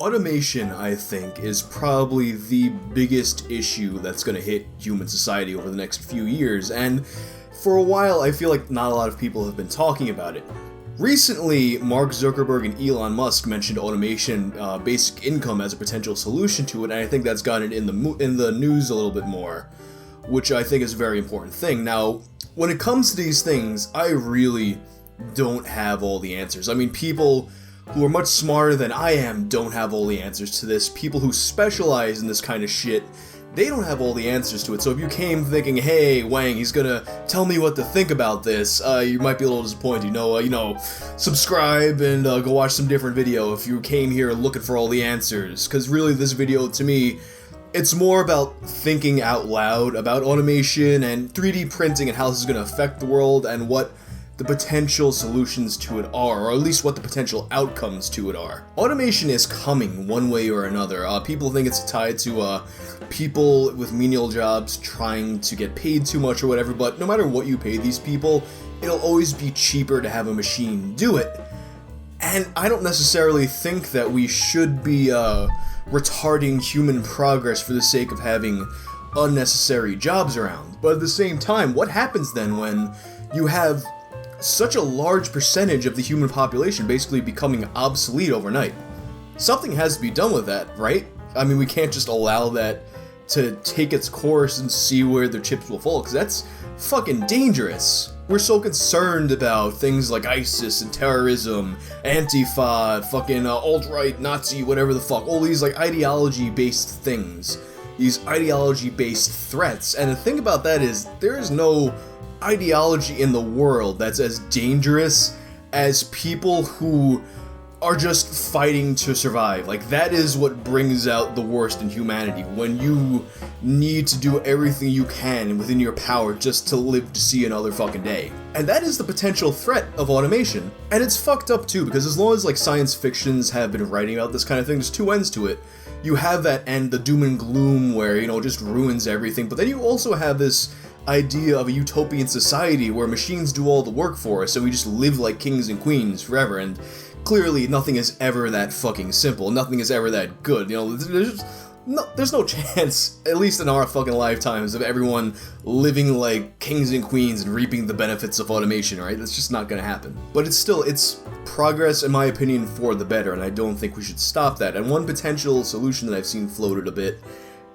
Automation, I think, is probably the biggest issue that's going to hit human society over the next few years, and for a while I feel like not a lot of people have been talking about it. Recently, Mark Zuckerberg and Elon Musk mentioned automation, basic income as a potential solution to it, and I think that's gotten in the news a little bit more, which I think is a very important thing. Now, when it comes to these things, I really don't have all the answers. I mean, people who are much smarter than I am don't have all the answers to this. People who specialize in this kind of shit, they don't have all the answers to it. So if you came thinking, hey, Whang, he's gonna tell me what to think about this, you might be a little disappointed. Subscribe and go watch some different video if you came here looking for all the answers. Because really, this video, to me, it's more about thinking out loud about automation and 3D printing and how this is gonna affect the world and what the potential solutions to it are, or at least what the potential outcomes to it are. Automation is coming one way or another. People think it's tied to people with menial jobs trying to get paid too much or whatever, but no matter what you pay these people, it'll always be cheaper to have a machine do it. And I don't necessarily think that we should be retarding human progress for the sake of having unnecessary jobs around. But at the same time, what happens then when you have such a large percentage of the human population basically becoming obsolete overnight? Something has to be done with that, right? I mean, we can't just allow that to take its course and see where the chips will fall, because that's fucking dangerous. We're so concerned about things like ISIS and terrorism, Antifa, fucking alt-right, Nazi, whatever the fuck, all these like ideology-based things, these ideology-based threats, and the thing about that is there is no ideology in the world that's as dangerous as people who are just fighting to survive. Like, that is what brings out the worst in humanity, when you need to do everything you can within your power just to live to see another fucking day. And that is the potential threat of automation. And it's fucked up too, because as long as like science fictions have been writing about this kind of thing, there's two ends to it. You have that end, the doom and gloom, where, it just ruins everything, but then you also have this idea of a utopian society where machines do all the work for us and we just live like kings and queens forever, and clearly nothing is ever that fucking simple, nothing is ever that good, there's no chance, at least in our fucking lifetimes, of everyone living like kings and queens and reaping the benefits of automation, right? That's just not gonna happen. But it's progress, in my opinion, for the better, and I don't think we should stop that. And one potential solution that I've seen floated a bit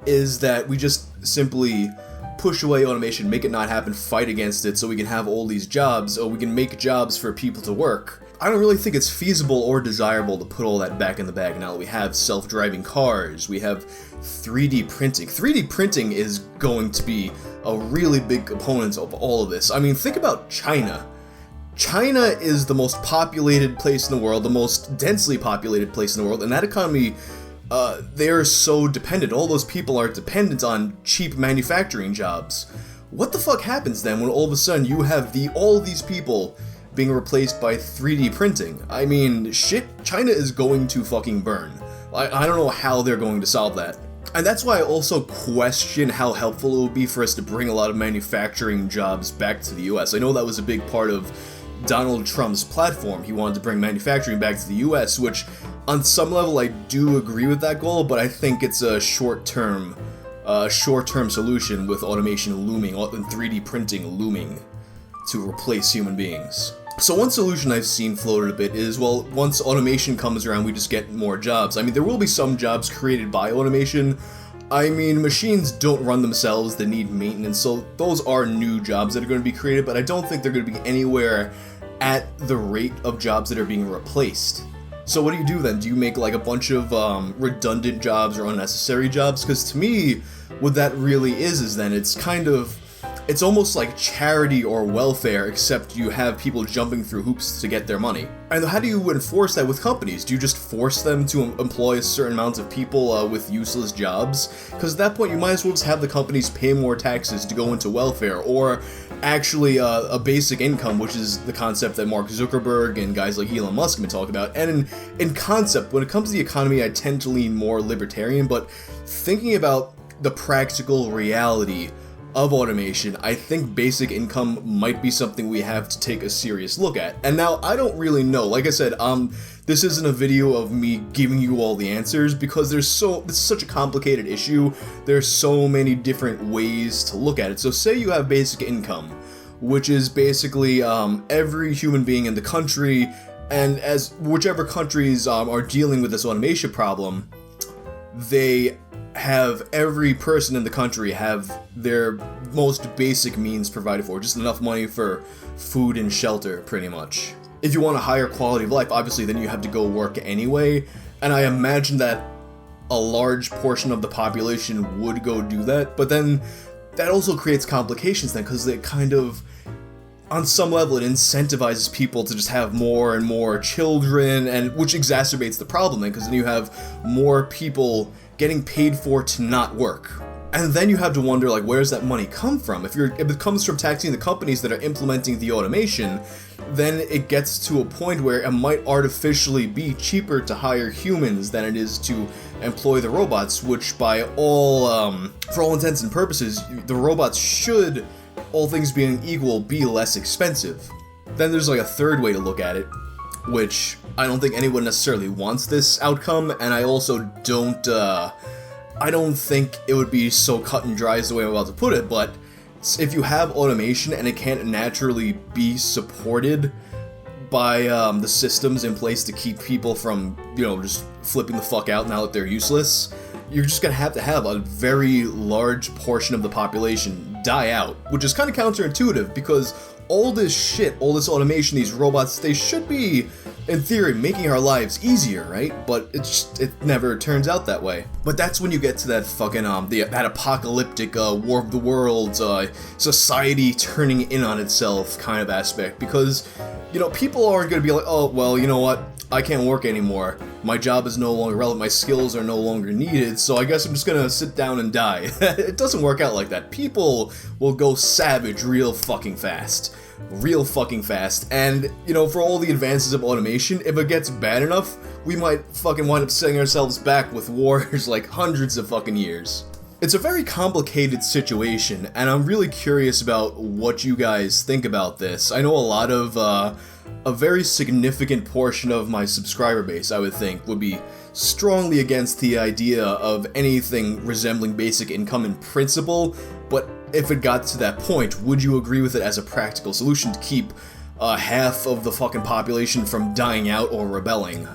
is that we just simply push away automation, make it not happen, fight against it so we can have all these jobs, or we can make jobs for people to work. I don't really think it's feasible or desirable to put all that back in the bag now that we have self-driving cars, we have 3D printing. 3D printing is going to be a really big component of all of this. I mean, think about China. China is the most populated place in the world, the most densely populated place in the world, and that economy, they're so dependent. All those people are dependent on cheap manufacturing jobs. What the fuck happens then when all of a sudden you have all these people being replaced by 3D printing? I mean, shit, China is going to fucking burn. I don't know how they're going to solve that. And that's why I also question how helpful it would be for us to bring a lot of manufacturing jobs back to the US. I know that was a big part of Donald Trump's platform. He wanted to bring manufacturing back to the US, which on some level I do agree with that goal, but I think it's a short-term solution with automation looming, and 3D printing looming to replace human beings. So one solution I've seen floated a bit is, well, once automation comes around, we just get more jobs. I mean, there will be some jobs created by automation. I mean, machines don't run themselves, they need maintenance, so those are new jobs that are going to be created, but I don't think they're going to be anywhere at the rate of jobs that are being replaced. So what do you do then? Do you make like a bunch of redundant jobs or unnecessary jobs? Because to me, what that really is then it's almost like charity or welfare, except you have people jumping through hoops to get their money. And how do you enforce that with companies? Do you just force them to employ a certain amount of people with useless jobs? Because at that point, you might as well just have the companies pay more taxes to go into welfare, or actually a basic income, which is the concept that Mark Zuckerberg and guys like Elon Musk have been talking about. And in concept, when it comes to the economy, I tend to lean more libertarian, but thinking about the practical reality of automation, I think basic income might be something we have to take a serious look at. And now, I don't really know. Like I said, this isn't a video of me giving you all the answers, because this is such a complicated issue. There's so many different ways to look at it. So say you have basic income, which is basically every human being in the country, and as whichever countries are dealing with this automation problem, they have every person in the country have their most basic means provided for, just enough money for food and shelter, pretty much. If you want a higher quality of life, obviously then you have to go work anyway, and I imagine that a large portion of the population would go do that, but then that also creates complications then, because it kind of, on some level, it incentivizes people to just have more and more children, and which exacerbates the problem then, because then you have more people getting paid for to not work. And then you have to wonder, like, where's that money come from? If it comes from taxing the companies that are implementing the automation, then it gets to a point where it might artificially be cheaper to hire humans than it is to employ the robots, which for all intents and purposes, the robots should, all things being equal, be less expensive. Then there's like a third way to look at it, which I don't think anyone necessarily wants this outcome, and I also don't think it would be so cut and dry as the way I'm about to put it, but if you have automation and it can't naturally be supported by the systems in place to keep people from, just flipping the fuck out now that they're useless, you're just gonna have a very large portion of the population die out, which is kind of counterintuitive, because all this shit, all this automation, these robots, they should be, in theory, making our lives easier, right? But it never turns out that way. But that's when you get to that fucking, that apocalyptic, war of the worlds, society turning in on itself kind of aspect, because, people aren't gonna be like, oh, well, you know what? I can't work anymore. My job is no longer relevant, my skills are no longer needed, so I guess I'm just gonna sit down and die. It doesn't work out like that. People will go savage real fucking fast. And, for all the advances of automation, if it gets bad enough, we might fucking wind up setting ourselves back with wars like hundreds of fucking years. It's a very complicated situation, and I'm really curious about what you guys think about this. I know a lot of, a very significant portion of my subscriber base, I would think, would be strongly against the idea of anything resembling basic income in principle, but if it got to that point, would you agree with it as a practical solution to keep half of the fucking population from dying out or rebelling?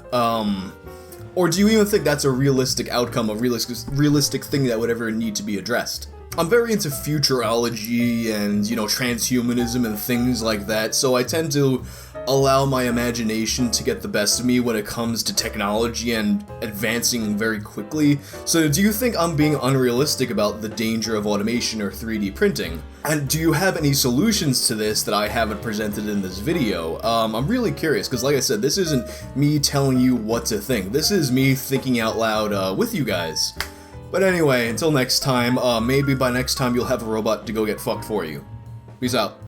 Or do you even think that's a realistic outcome, a realistic thing that would ever need to be addressed? I'm very into futurology and, transhumanism and things like that, so I tend to allow my imagination to get the best of me when it comes to technology and advancing very quickly. So do you think I'm being unrealistic about the danger of automation or 3D printing? And do you have any solutions to this that I haven't presented in this video? I'm really curious, because like I said, this isn't me telling you what to think. This is me thinking out loud with you guys. But anyway, until next time, maybe by next time you'll have a robot to go get fucked for you. Peace out.